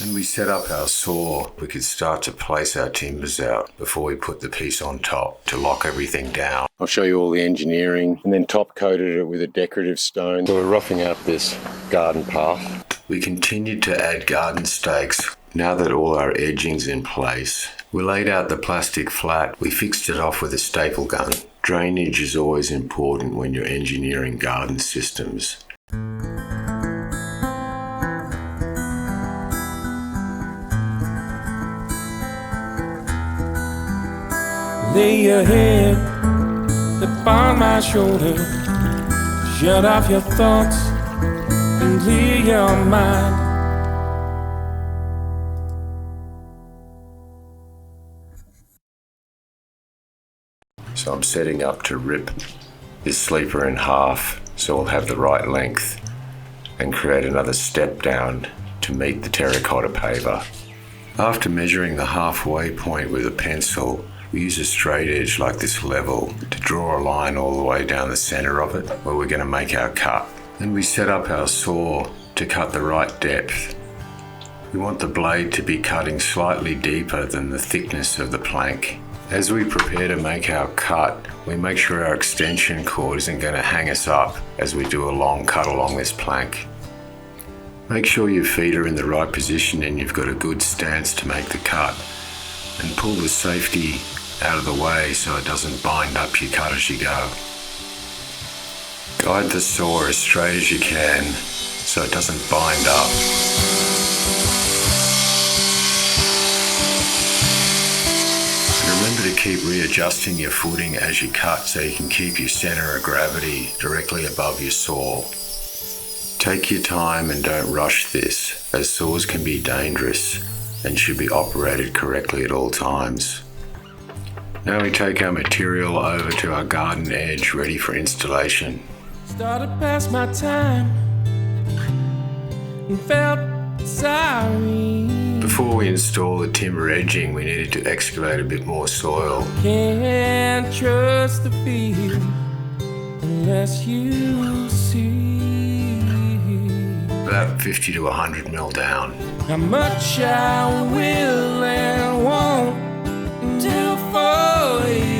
When we set up our saw, we could start to place our timbers out before we put the piece on top to lock everything down. I'll show you all the engineering, and then top coated it with a decorative stone. So we're roughing out this garden path. We continued to add garden stakes. Now that all our edging's in place, we laid out the plastic flat. We fixed it off with a staple gun. Drainage is always important when you're engineering garden systems. Lay your head upon my shoulder. Shut off your thoughts and clear your mind. So I'm setting up to rip this sleeper in half so we'll have the right length and create another step down to meet the terracotta paver. After measuring the halfway point with a pencil, we use a straight edge like this level to draw a line all the way down the center of it where we're going to make our cut. Then we set up our saw to cut the right depth. We want the blade to be cutting slightly deeper than the thickness of the plank. As we prepare to make our cut, we make sure our extension cord isn't going to hang us up as we do a long cut along this plank. Make sure your feet are in the right position and you've got a good stance to make the cut, and pull the safety out of the way so it doesn't bind up your cut as you go. Guide the saw as straight as you can so it doesn't bind up. And remember to keep readjusting your footing as you cut so you can keep your center of gravity directly above your saw. Take your time and don't rush this, as saws can be dangerous and should be operated correctly at all times. Now we take our material over to our garden edge ready for installation. Started past my time and felt sorry. Before we install the timber edging, we needed to excavate a bit more soil. Can't trust the feel unless you see About 50 to 100 mil down. how much I will and won't do for you.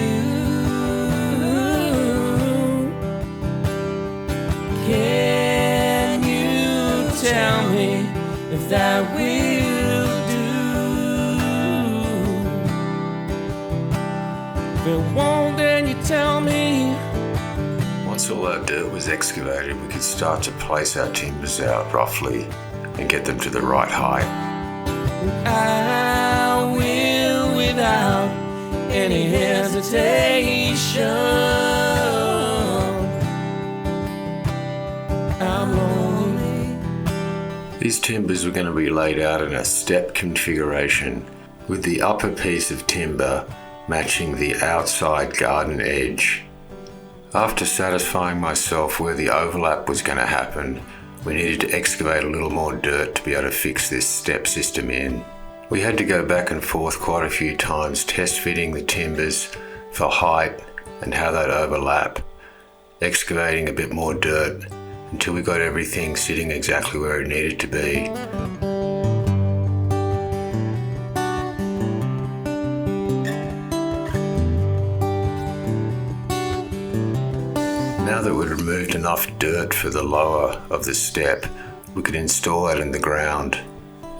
Can you tell me if that will do? If it won't, then you tell me. Once all our dirt was excavated, we could start to place our timbers out roughly and get them to the right height. I will without any hesitation. I'm lonely. These timbers were going to be laid out in a step configuration, with the upper piece of timber matching the outside garden edge. After satisfying myself where the overlap was going to happen, we needed to excavate a little more dirt to be able to fix this step system in. We had to go back and forth quite a few times test fitting the timbers for height and how they'd overlap, excavating a bit more dirt until we got everything sitting exactly where it needed to be. Now that we'd removed enough dirt for the lower of the step, we could install that in the ground.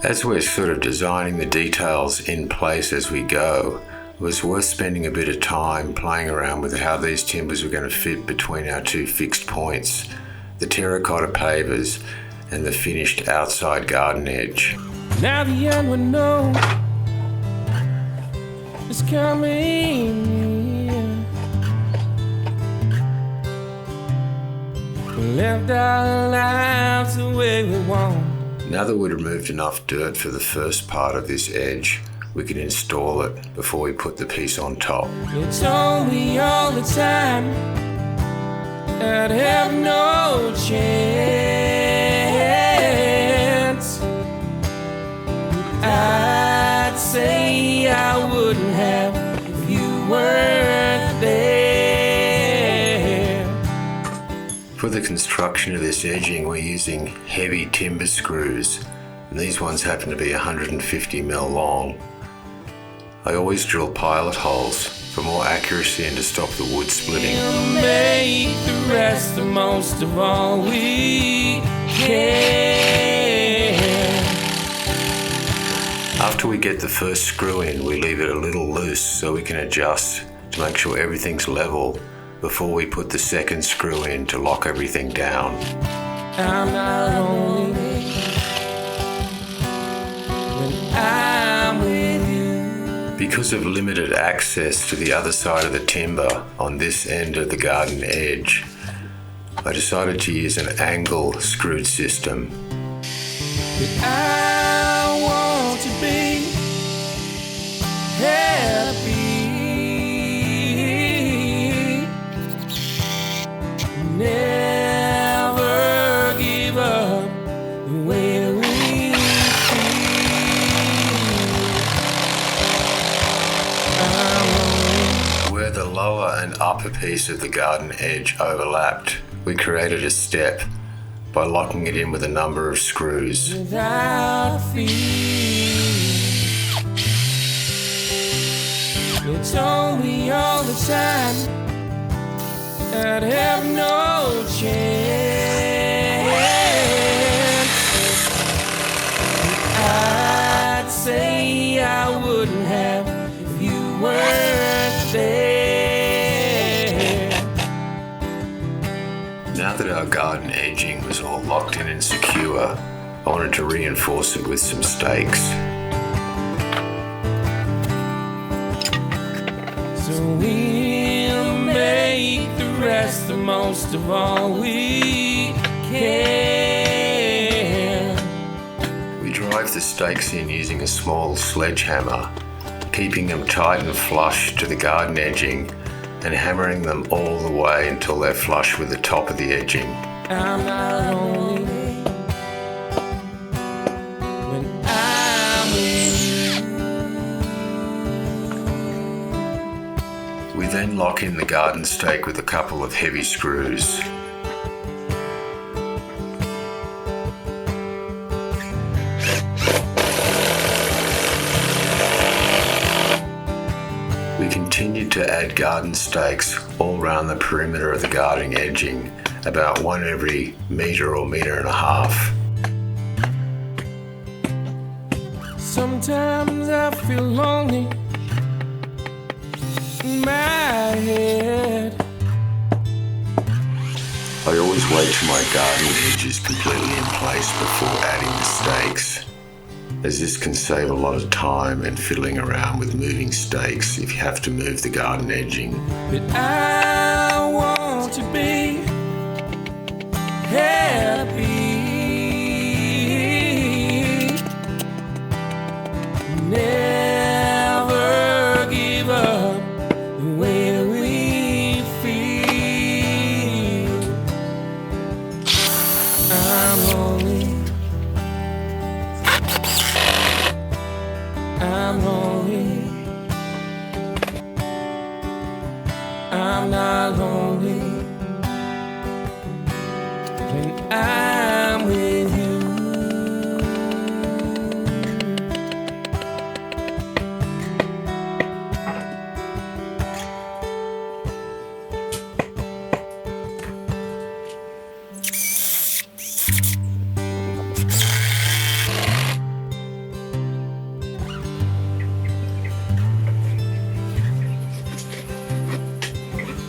As we're sort of designing the details in place as we go, it was worth spending a bit of time playing around with how these timbers were going to fit between our two fixed points, the terracotta pavers and the finished outside garden edge. Now the unknown is coming. We left our lives the way we want. Now that we'd removed enough dirt for the first part of this edge, we could install it before we put the piece on top. You told me all the time I'd have no chance. I'd say I wouldn't have if you weren't there. For the construction of this edging, we're using heavy timber screws, and these ones happen to be 150 mil long. I always drill pilot holes for more accuracy and to stop the wood splitting. We'll make the rest the most of all we can. After we get the first screw in, we leave it a little loose so we can adjust to make sure everything's level before we put the second screw in to lock everything down. I'm not lonely when I'm with you. Because of limited access to the other side of the timber on this end of the garden edge, I decided to use an angle screwed system. I want to be happy. Never give up the way we feel. Where the lower and upper piece of the garden edge overlapped, we created a step by locking it in with a number of screws. Without fear, they told me all the time I'd have no chance. I'd say I wouldn't have if you weren't there. Now that our garden edging was all locked in and secure, I wanted to reinforce it with some stakes. So we'll make the rest the most of all we can. We drive the stakes in using a small sledgehammer, keeping them tight and flush to the garden edging and hammering them all the way until they're flush with the top of the edging. I'm not lonely when I'm with you. We then lock in the garden stake with a couple of heavy screws. We continued to add garden stakes all around the perimeter of the garden edging, about one every metre or metre and a half. Sometimes I feel lonely in my head. I always wait till my garden edge is completely in place before adding the stakes, as this can save a lot of time and fiddling around with moving stakes if you have to move the garden edging. But I want to be happy. Never give up the way we feel. I'm lonely. I'm lonely. I'm not lonely when I'm with you.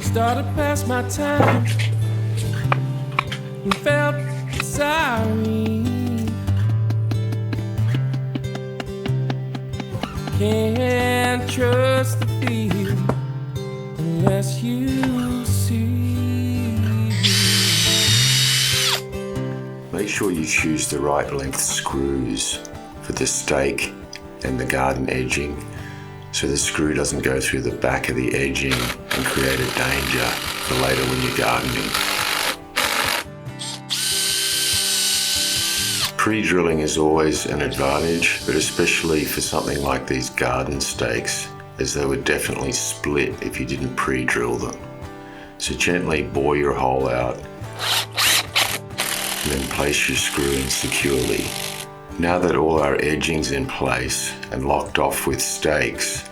Started past my time and felt sorry. Can't trust the feel unless you see. Make sure you choose the right length screws for the stake and the garden edging, so the screw doesn't go through the back of the edging and create a danger for later when you're gardening. Pre-drilling is always an advantage, but especially for something like these garden stakes, as they would definitely split if you didn't pre-drill them. So gently bore your hole out and then place your screw in securely Now that all our edging's in place and locked off with stakes,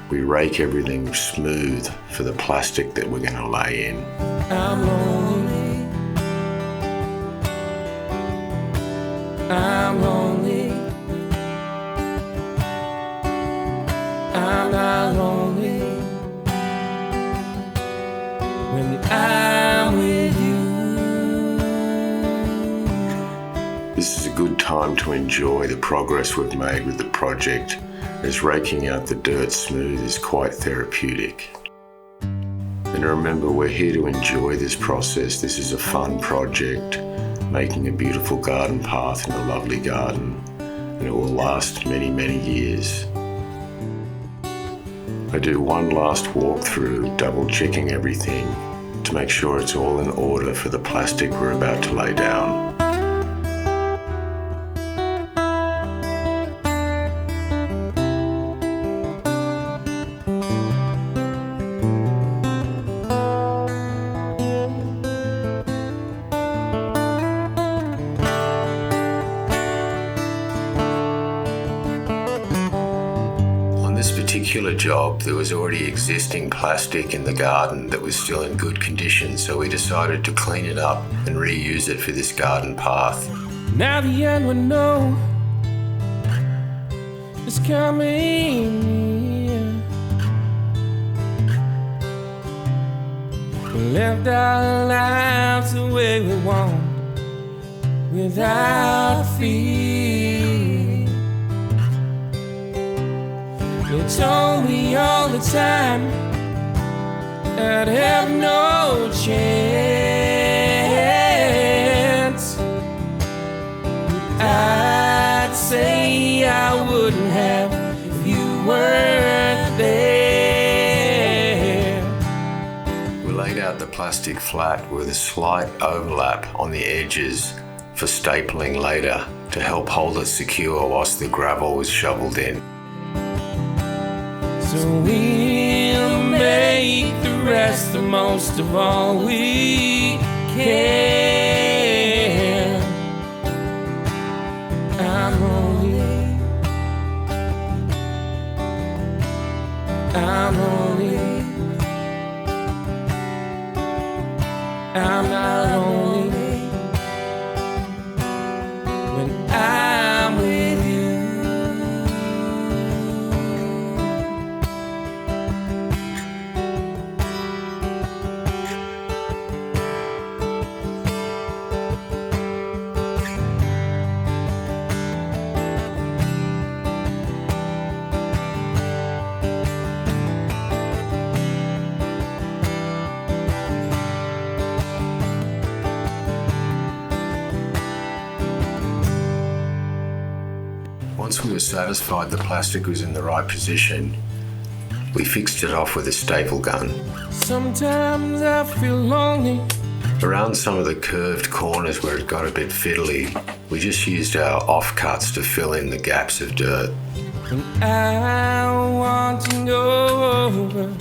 we rake everything smooth for the plastic that we're going to lay in. I'm lonely. I'm lonely. I'm not lonely when I'm with you. This is a good time to enjoy the progress we've made with the project, as raking out the dirt smooth is quite therapeutic. And remember, we're here to enjoy this process. This is a fun project, making a beautiful garden path in a lovely garden, and it will last many, many years. I do one last walkthrough, double checking everything to make sure it's all in order for the plastic we're about to lay down. This particular job, there was already existing plastic in the garden that was still in good condition, so we decided to clean it up and reuse it for this garden path. Now the end we know is coming near. We left our lives the way we want, without fear. You told me all the time I'd have no chance. I'd say I wouldn't have if you weren't there. We laid out the plastic flat with a slight overlap on the edges for stapling later to help hold it secure whilst the gravel was shoveled in. So we'll make the rest the most of all we can. I'm lonely. I'm lonely. I'm not lonely when I'm with you. Once we were satisfied the plastic was in the right position, we fixed it off with a staple gun. Sometimes I feel lonely. Around some of the curved corners where it got a bit fiddly, we just used our offcuts to fill in the gaps of dirt. When I want to go over.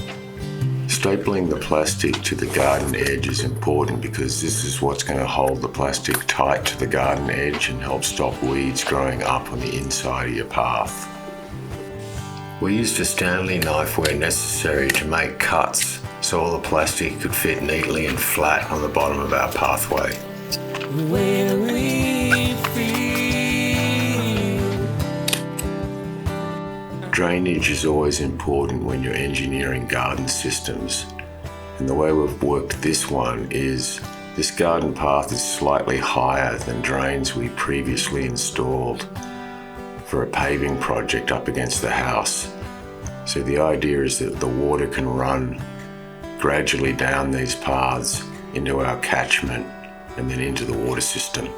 Stapling the plastic to the garden edge is important because this is what's going to hold the plastic tight to the garden edge and help stop weeds growing up on the inside of your path. We used a Stanley knife where necessary to make cuts so all the plastic could fit neatly and flat on the bottom of our pathway. Where we feel. Drainage is always important when you're engineering garden systems, and the way we've worked this one is this garden path is slightly higher than drains we previously installed for a paving project up against the house. So the idea is that the water can run gradually down these paths into our catchment and then into the water system.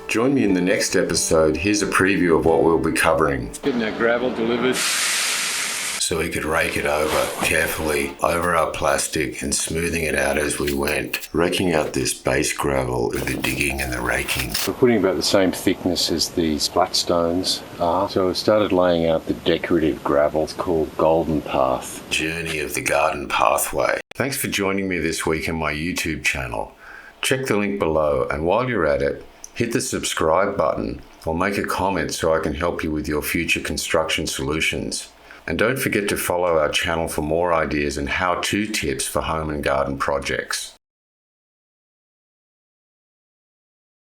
Join me in the next episode. Here's a preview of what we'll be covering. Getting our gravel delivered. So we could rake it over carefully over our plastic and smoothing it out as we went, raking out this base gravel with the digging and the raking. We're putting about the same thickness as these flat stones are. So we started laying out the decorative gravels called Golden Path. Journey of the garden pathway. Thanks for joining me this week on my YouTube channel. Check the link below, and while you're at it, Hit the subscribe button or make a comment so I can help you with your future construction solutions. And don't forget to follow our channel for more ideas and how-to tips for home and garden projects.